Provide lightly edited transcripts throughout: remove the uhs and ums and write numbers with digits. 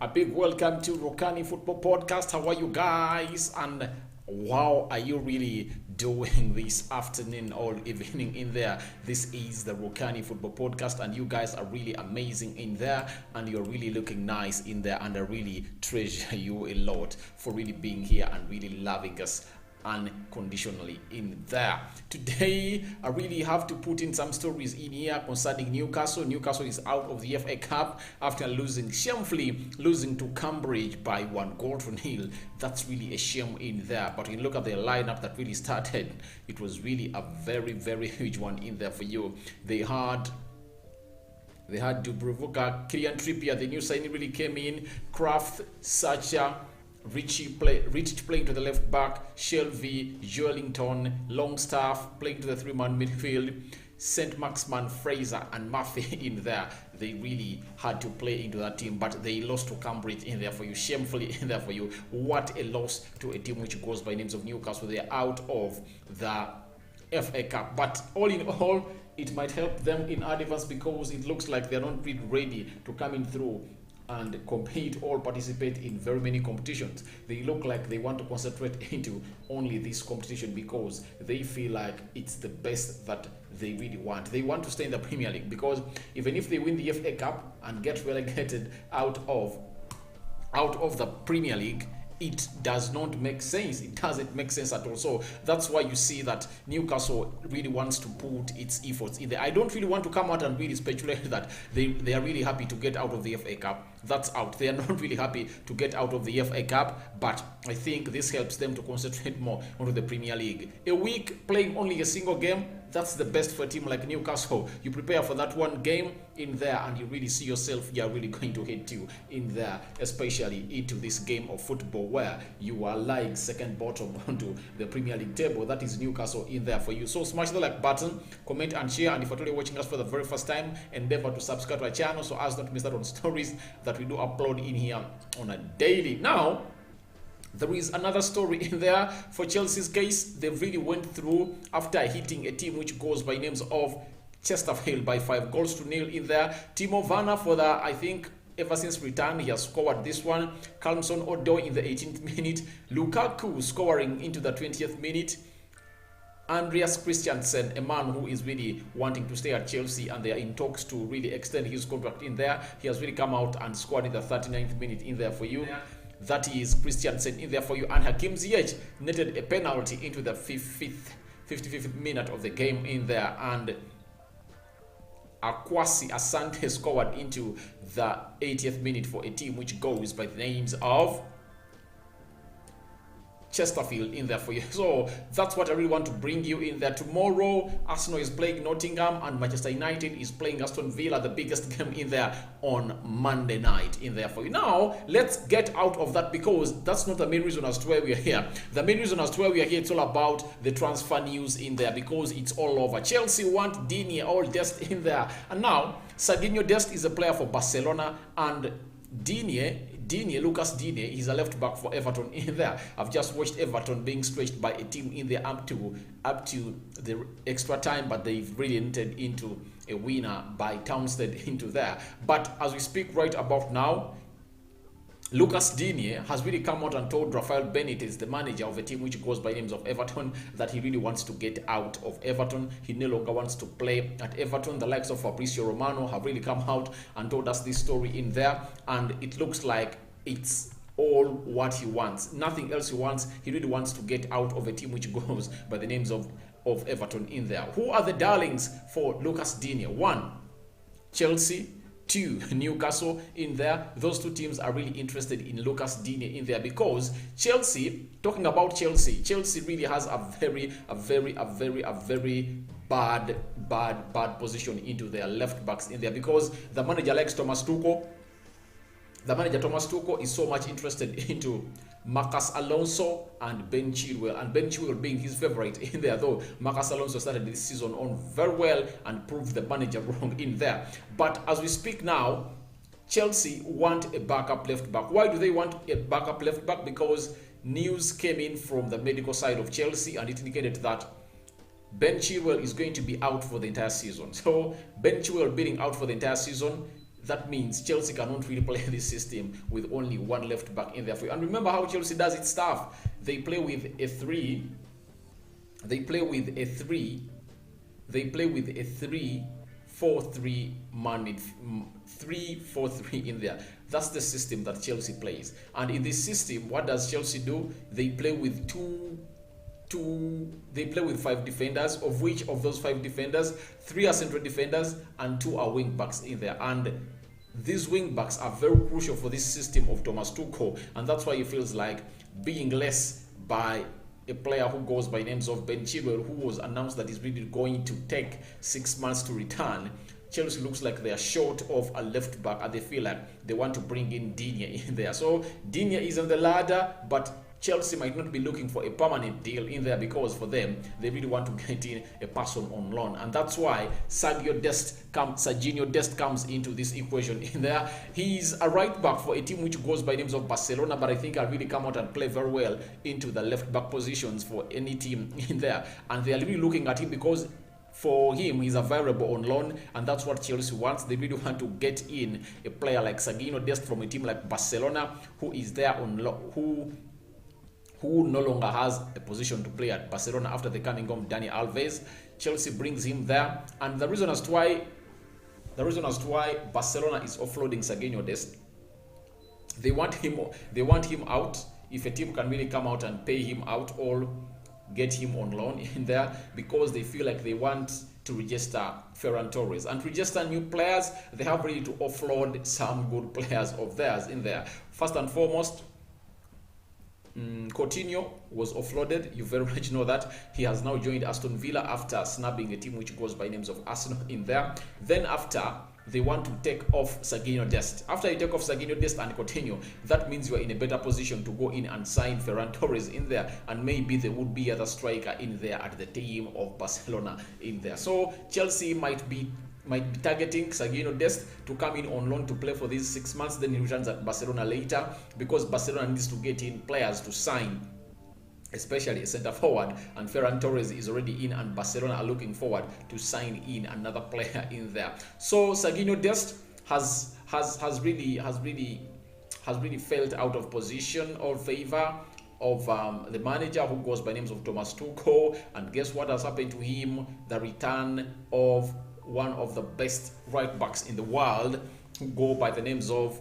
A big welcome to Rokani Football Podcast. How are you guys? And wow, are you really doing this afternoon or evening in there? This is the Rokani Football Podcast, and you guys are really amazing in there, and you're really looking nice in there, and I really treasure you a lot for really being here and really loving us unconditionally in there. Today I really have to put in some stories in here concerning Newcastle. Newcastle is out of the FA Cup after shamefully losing to Cambridge by 1-0. That's really a shame in there. But when you look at their lineup that really started, it was really a very huge one in there for you. They had Dubravka, Kylian Trippier, the new signing really came in, Kraft, Sacha, Richie playing to the left back, Shelby, Joelinton, Longstaff playing to the three-man midfield, St. Maximan, Fraser and Murphy in there. They really had to play into that team, but they lost to Cambridge in there for you, shamefully in there for you. What a loss to a team which goes by names of Newcastle. They're out of the FA Cup, but all in all, it might help them in advance because it looks like they're not really ready to come in through and compete or participate in very many competitions. They look like they want to concentrate into only this competition because they feel like it's the best that they really want. They want to stay in the Premier League because even if they win the FA Cup and get relegated out of the Premier League, it does not make sense. It doesn't make sense at all. So that's why you see that Newcastle really wants to put its efforts in there. I don't really want to come out and really speculate that they are really happy to get out of the FA Cup. That's out. They are not really happy to get out of the FA Cup, but I think this helps them to concentrate more onto the Premier League. A week playing only a single game, that's the best for a team like Newcastle. You prepare for that one game in there and you really see yourself, you're really going to hit you in there, especially into this game of football where you are lying second bottom onto the Premier League table. That is Newcastle in there for you. So smash the like button, comment and share, and if you're totally watching us for the very first time, endeavor to subscribe to our channel so as not to miss out on stories that we do upload in here on a daily. Now, there is another story in there for Chelsea's case. They really went through after hitting a team which goes by names of Chesterfield by 5-0 in there. Timo Werner for the, I think, ever since return, he has scored this one. Callum Odoi in the 18th minute. Lukaku scoring into the 20th minute. Andreas Christensen, a man who is really wanting to stay at Chelsea and they are in talks to really extend his contract in there. He has really come out and scored in the 39th minute in there for you. Yeah. That is Christiansen in there for you. And Hakim Ziyech netted a penalty into the 55th minute of the game in there. And Akwasi Asante scored into the 80th minute for a team which goes by the names of Chesterfield in there for you. So that's what I really want to bring you in there. Tomorrow, Arsenal is playing Nottingham and Manchester United is playing Aston Villa, the biggest game in there on Monday night in there for you. Now, let's get out of that because that's not the main reason as to why we are here. The main reason as to why we are here, it's all about the transfer news in there because it's all over. Chelsea want Digne or Dest in there. And now, Sergiino Dest is a player for Barcelona and Digne, Lucas Digne, he's a left back for Everton in there. I've just watched Everton being stretched by a team in there up to the extra time, but they've really entered into a winner by Townsend into there. But as we speak right about now, Lucas Digne has really come out and told Rafael Benitez, the manager of a team which goes by names of Everton, that he really wants to get out of Everton. He no longer wants to play at Everton. The likes of Fabrizio Romano have really come out and told us this story in there, and it looks like it's all what he wants. Nothing else he wants. He really wants to get out of a team which goes by the names of Everton in there. Who are the darlings for Lucas Digne? 1, Chelsea. 2, Newcastle in there. Those two teams are really interested in Lucas Digne in there because Chelsea, talking about Chelsea really has a very bad position into their left backs in there because the manager likes Thomas Tuchel. The manager Thomas Tuchel is so much interested into Marcus Alonso and Ben Chilwell, and Ben Chilwell being his favorite in there, though Marcus Alonso started this season on very well and proved the manager wrong in there. But as we speak now, Chelsea want a backup left back. Why do they want a backup left back? Because news came in from the medical side of Chelsea and it indicated that Ben Chilwell is going to be out for the entire season. So Ben Chilwell being out for the entire season, that means Chelsea cannot really play this system with only one left back in there for you. And remember how Chelsea does its stuff. They play with a 3. They play with a 3-4-3 man 3-4-3 in there. That's the system that Chelsea plays. And in this system, what does Chelsea do? They play with they play with 5 defenders, of which of those 5 defenders, 3 are central defenders and 2 are wing backs in there. And these wing backs are very crucial for this system of Thomas Tuchel, and that's why it feels like being less by a player who goes by names of Ben Chilwell, who was announced that he's really going to take 6 months to return. Chelsea looks like they are short of a left back, and they feel like they want to bring in Digne in there. So Digne is on the ladder, but Chelsea might not be looking for a permanent deal in there, because for them, they really want to get in a person on loan. And that's why Sergiino Dest comes into this equation in there. He's a right back for a team which goes by names of Barcelona, but I think I'll really come out and play very well into the left back positions for any team in there. And they are really looking at him because for him, he's available on loan, and that's what Chelsea wants. They really want to get in a player like Sergiino Dest from a team like Barcelona, who is there on loan, who no longer has a position to play at Barcelona after the coming of Dani Alves. Chelsea brings him there, and the reason as to why Barcelona is offloading Sergiino Dest, they want him out. If a team can really come out and pay him out or get him on loan in there, because they feel like they want to register Ferran Torres and register new players. They have ready to offload some good players of theirs in there. First and foremost, Coutinho was offloaded. You very much know that. He has now joined Aston Villa after snubbing a team which goes by names of Arsenal in there. Then after, they want to take off Sergiino Dest. After you take off Sergiino Dest and Coutinho, that means you are in a better position to go in and sign Ferran Torres in there, and maybe there would be other striker in there at the team of Barcelona in there. So Chelsea might be targeting Sergiino Dest to come in on loan to play for these 6 months. Then he returns at Barcelona later, because Barcelona needs to get in players to sign, especially a centre forward, and Ferran Torres is already in, and Barcelona are looking forward to sign in another player in there. So Sergiino Dest has really felt out of position or favor of the manager, who goes by names of Thomas Tuchel. And guess what has happened to him? The return of one of the best right backs in the world, who go by the names of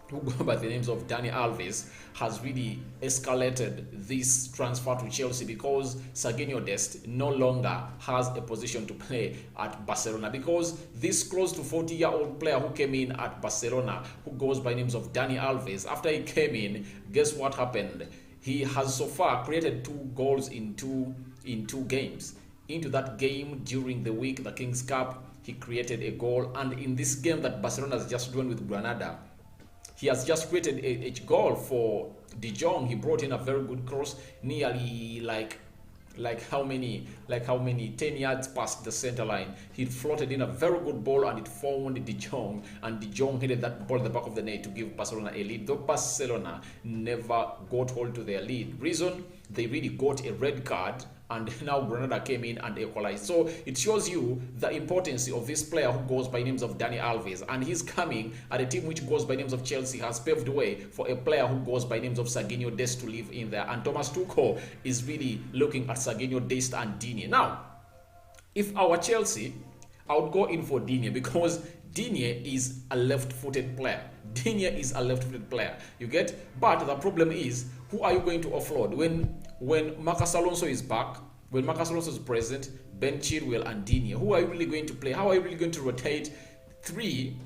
Dani Alves, has really escalated this transfer to Chelsea, because Sergiino Dest no longer has a position to play at Barcelona, because this close to 40-year-old player who came in at Barcelona, who goes by names of Dani Alves, after he came in, guess what happened? He has so far created 2 goals in two games. Into that game during the week, the Kings Cup, he created a goal, and in this game that Barcelona has just won with Granada, he has just created a goal for De Jong. He brought in a very good cross, nearly like how many 10 yards past the center line. He floated in a very good ball, and it found De Jong, and De Jong headed that ball at the back of the net to give Barcelona a lead. Though Barcelona never got hold to their lead. Reason, they really got a red card, and now Granada came in and equalized. So it shows you the importance of this player who goes by names of Dani Alves, and he's coming at a team which goes by names of Chelsea, has paved the way for a player who goes by names of Sergiino Dest to live in there. And Thomas Tuchel is really looking at Sergiino Dest and Digne. Now, if I were Chelsea, I would go in for Digne, because Digne is a left-footed player. Digne is a left-footed player. You get? But the problem is, who are you going to offload? When Marcos Alonso is back, when Marcos Alonso is present, Ben Chilwell and Digne, who are you really going to play? How are you really going to rotate 3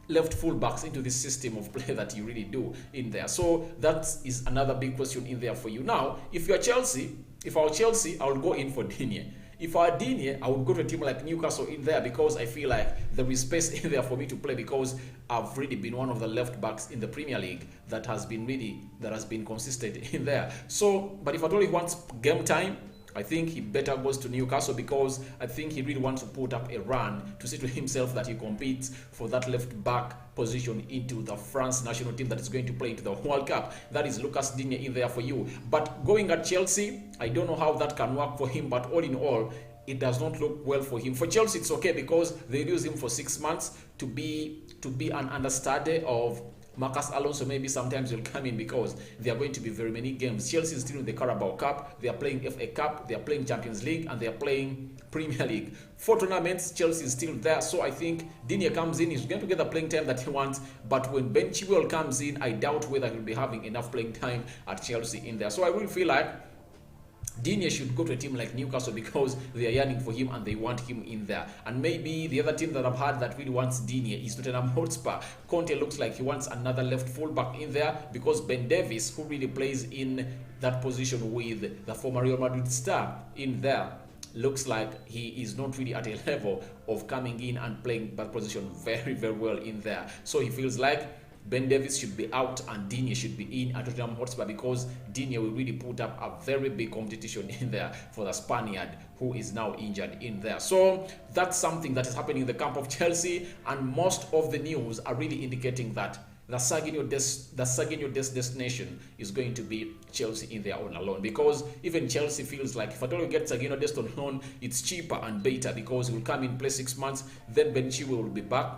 left full-backs into this system of play that you really do in there? So that is another big question in there for you. Now, if I were Chelsea, I would go in for Digne. If I were Digne, I would go to a team like Newcastle in there, because I feel like there is space in there for me to play, because I've really been one of the left backs in the Premier League that has been consistent in there. So, but if at all he wants game time, I think he better goes to Newcastle, because I think he really wants to put up a run to see to himself that he competes for that left back position into the France national team that is going to play into the World Cup. That is Lucas Digne in there for you. But going at Chelsea, I don't know how that can work for him, but all in all, it does not look well for him. For Chelsea, it's okay because they use him for 6 months to be an understudy of Marcus Alonso. Maybe sometimes he'll come in because there are going to be very many games. Chelsea is still in the Carabao Cup, they are playing FA Cup, they are playing Champions League, and they are playing Premier League. 4 tournaments, Chelsea is still there. So I think Digne comes in, he's going to get the playing time that he wants. But when Ben Chilwell comes in, I doubt whether he'll be having enough playing time at Chelsea in there. So I really feel like Digne should go to a team like Newcastle because they are yearning for him and they want him in there. And maybe the other team that I've heard that really wants Digne is Tottenham Hotspur. Conte looks like he wants another left fullback in there because Ben Davies, who really plays in that position with the former Real Madrid star in there, looks like he is not really at a level of coming in and playing that position very, very well in there. So he feels like Ben Davies should be out and Digne should be in at Tottenham Hotspur because Digne will really put up a very big competition in there for the Spaniard who is now injured in there. So that's something that is happening in the camp of Chelsea, and most of the news are really indicating that the Sergiino Dest destination is going to be Chelsea in there on a loan, because even Chelsea feels like if at all you get Sergiino Dest on loan, it's cheaper and better because he will come in, play 6 months, then Ben Chilwell will be back.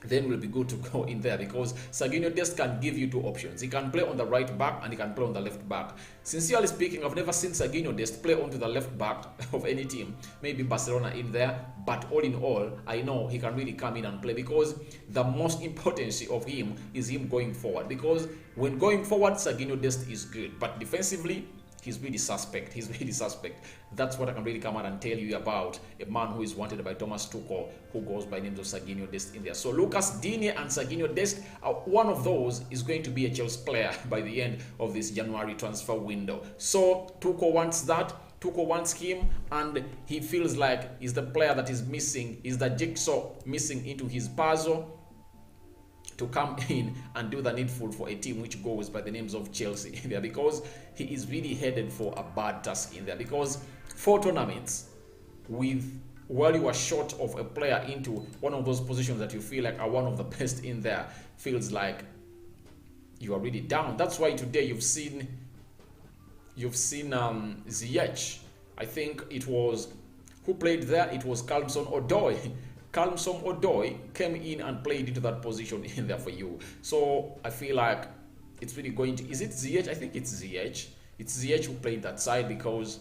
Then we'll be good to go in there because Sergiino Dest can give you 2 options. He can play on the right back and he can play on the left back. Sincerely speaking, I've never seen Sergiino Dest play onto the left back of any team. Maybe Barcelona in there, but all in all, I know he can really come in and play because the most importance of him is him going forward. Because when going forward, Sergiino Dest is good, but defensively, he's really suspect. That's what I can really come out and tell you about a man who is wanted by Thomas Tuchel, who goes by names of Sergiino Dest in there. So Lucas Digne and Sergiino Dest, one of those is going to be a Chelsea player by the end of this January transfer window. So Tuchel wants that. Tuchel wants him, and he feels like he's the player that is missing, is the jigsaw missing into his puzzle to come in and do the needful for a team which goes by the names of Chelsea in there, because he is really headed for a bad task in there. Because 4 tournaments while you are short of a player into one of those positions that you feel like are one of the best in there, feels like you are really down. That's why today you've seen Ziyech. I think it was, who played there? It was Hudson-Odoi. Hudson-Odoi came in and played into that position in there for you. So I feel like it's really going to... Is it Ziyech? I think it's Ziyech. It's Ziyech who played that side because...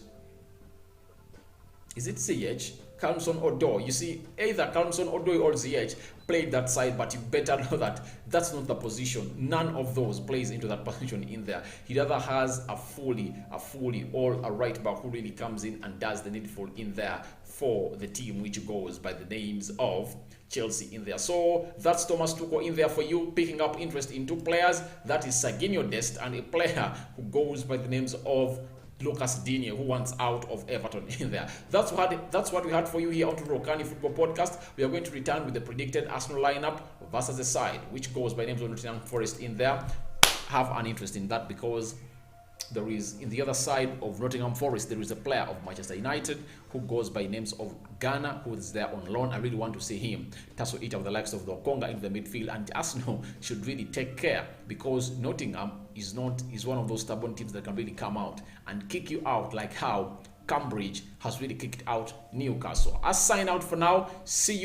Is it Ziyech? Hudson-Odoi. You see, either Hudson-Odoi or Ziyech played that side, but you better know that that's not the position. None of those plays into that position in there. He rather has a fully a right back who really comes in and does the needful in there for the team which goes by the names of Chelsea in there. So that's Thomas Tuchel in there for you, picking up interest in 2 players. That is Sergiino Dest and a player who goes by the names of Lucas Digne, who wants out of Everton in there. That's what we had for you here on the Rokani Football Podcast. We are going to return with the predicted Arsenal lineup versus the side which goes by names of Nottingham Forest in there. Have an interest in that because there is, in the other side of Nottingham Forest, there is a player of Manchester United who goes by names of Ghana, who is there on loan. I really want to see him tussle it with the likes of the Okonga in the midfield, and Arsenal should really take care because Nottingham is one of those stubborn teams that can really come out and kick you out like how Cambridge has really kicked out Newcastle. I'll sign out for now. See you later.